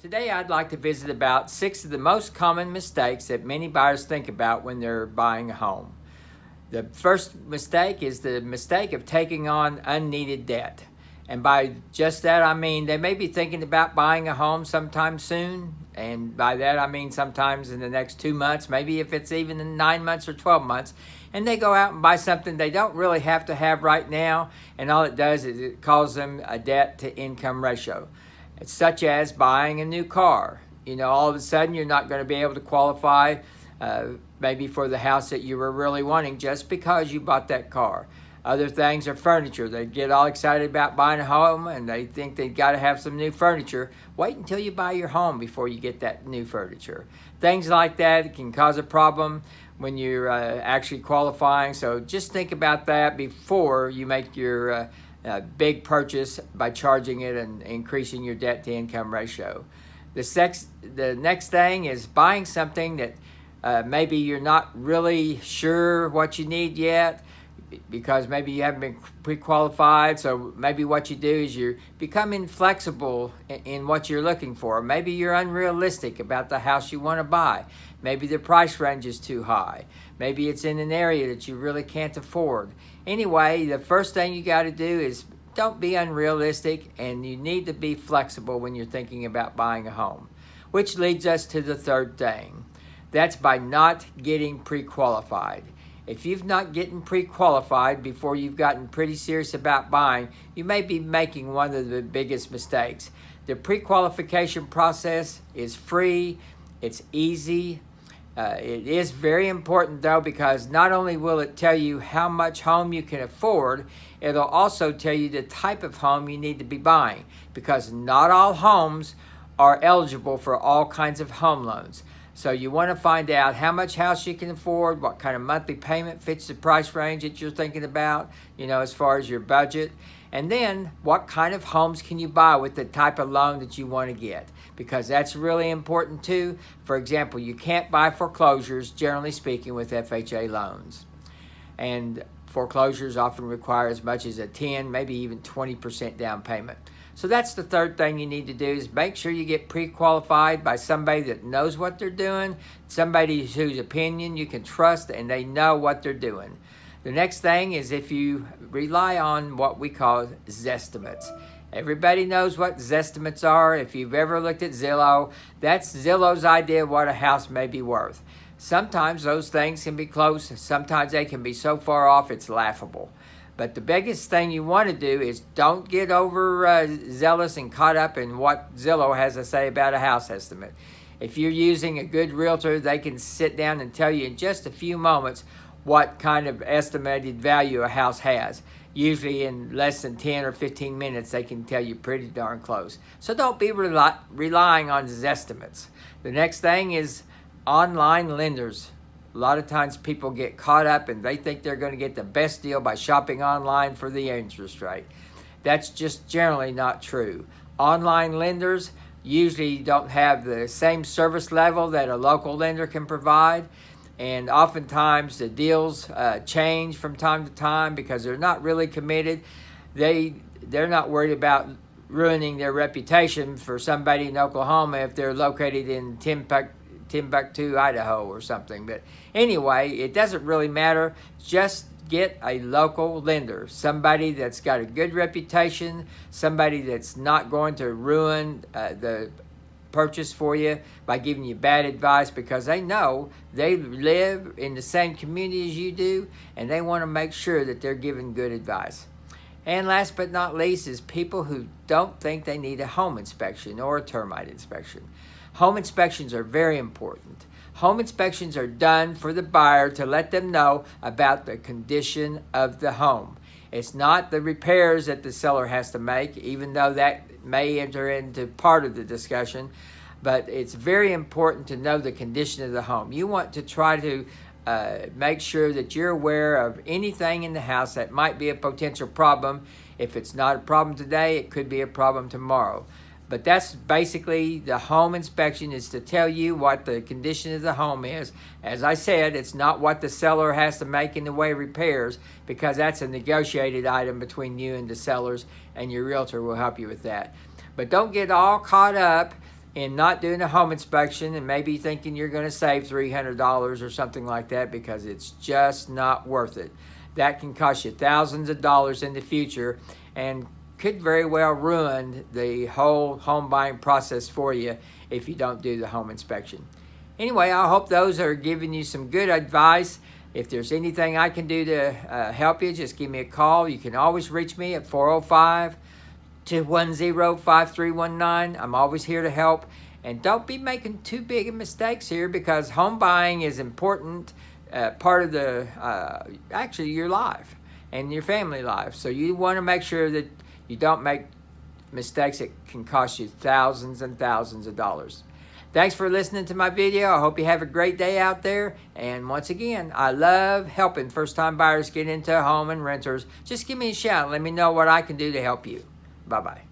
Today I'd like to visit about 6 of the most common mistakes that many buyers think about when they're buying a home. The first mistake is the mistake of taking on unneeded debt. And by just that I mean they may be thinking about buying a home sometime soon, and by that I mean sometimes in the next 2 months, maybe if it's even in 9 months or 12 months, and they go out and buy something they don't really have to have right now, and all it does is it causes them a debt to income ratio. It's such as buying a new car. All of a sudden you're not going to be able to qualify maybe for the house that you were really wanting just because you bought that car. Other things are furniture. They get all excited about buying a home and they think they've got to have some new furniture. Wait until you buy your home before you get that new furniture. Things like that can cause a problem when you're actually qualifying. So just think about that before you make your big purchase by charging it and increasing your debt to income ratio. The next thing is buying something that maybe you're not really sure what you need yet, because maybe you haven't been pre-qualified. So maybe what you do is you become inflexible in what you're looking for. Maybe you're unrealistic about the house you want to buy. Maybe the price range is too high. Maybe it's in an area that you really can't afford. Anyway, the first thing you got to do is don't be unrealistic, and you need to be flexible when you're thinking about buying a home. Which leads us to the third thing. That's by not getting pre-qualified. If you've not gotten pre-qualified before you've gotten pretty serious about buying, you may be making one of the biggest mistakes. The pre-qualification process is free, it's easy. It is very important though, because not only will it tell you how much home you can afford, it'll also tell you the type of home you need to be buying, because not all homes are eligible for all kinds of home loans. So you want to find out how much house you can afford, what kind of monthly payment fits the price range that you're thinking about, as far as your budget. And then what kind of homes can you buy with the type of loan that you want to get, because that's really important too. For example, you can't buy foreclosures, generally speaking, with FHA loans. And foreclosures often require as much as a 10, maybe even 20% down payment. So that's the third thing you need to do, is make sure you get pre-qualified by somebody that knows what they're doing, somebody whose opinion you can trust and they know what they're doing. The next thing is if you rely on what we call Zestimates. Everybody knows what Zestimates are. If you've ever looked at Zillow, that's Zillow's idea of what a house may be worth. Sometimes those things can be close. Sometimes they can be so far off it's laughable. But the biggest thing you want to do is don't get zealous and caught up in what Zillow has to say about a house estimate. If you're using a good realtor, they can sit down and tell you in just a few moments what kind of estimated value a house has. Usually in less than 10 or 15 minutes, they can tell you pretty darn close. So don't be relying on Zestimates. The next thing is online lenders. A lot of times people get caught up and they think they're going to get the best deal by shopping online for the interest rate. That's just generally not true. Online lenders usually don't have the same service level that a local lender can provide. And oftentimes the deals change from time to time because they're not really committed. They're not worried about ruining their reputation for somebody in Oklahoma if they're located in Timbuktu, Idaho or something. But anyway, it doesn't really matter. Just get a local lender, somebody that's got a good reputation, somebody that's not going to ruin the purchase for you by giving you bad advice, because they know they live in the same community as you do and they want to make sure that they're giving good advice. And last but not least is people who don't think they need a home inspection or a termite inspection. Home inspections are very important. Home inspections are done for the buyer to let them know about the condition of the home. It's not the repairs that the seller has to make, even though that may enter into part of the discussion, but it's very important to know the condition of the home. You want to try to make sure that you're aware of anything in the house that might be a potential problem. If it's not a problem today, it could be a problem tomorrow. But that's basically the home inspection, is to tell you what the condition of the home is. As I said, it's not what the seller has to make in the way of repairs, because that's a negotiated item between you and the sellers, and your realtor will help you with that. But don't get all caught up in not doing a home inspection and maybe thinking you're going to save $300 or something like that, because it's just not worth it. That can cost you thousands of dollars in the future and could very well ruin the whole home buying process for you if you don't do the home inspection. Anyway, I hope those are giving you some good advice. If there's anything I can do to help you, just give me a call. You can always reach me at 405-210-5319. I'm always here to help. And don't be making too big of mistakes here, because home buying is important part of the actually your life and your family life. So you want to make sure that you don't make mistakes that can cost you thousands and thousands of dollars. Thanks for listening to my video. I hope you have a great day out there. And once again, I love helping first-time buyers get into a home and renters. Just give me a shout. Let me know what I can do to help you. Bye-bye.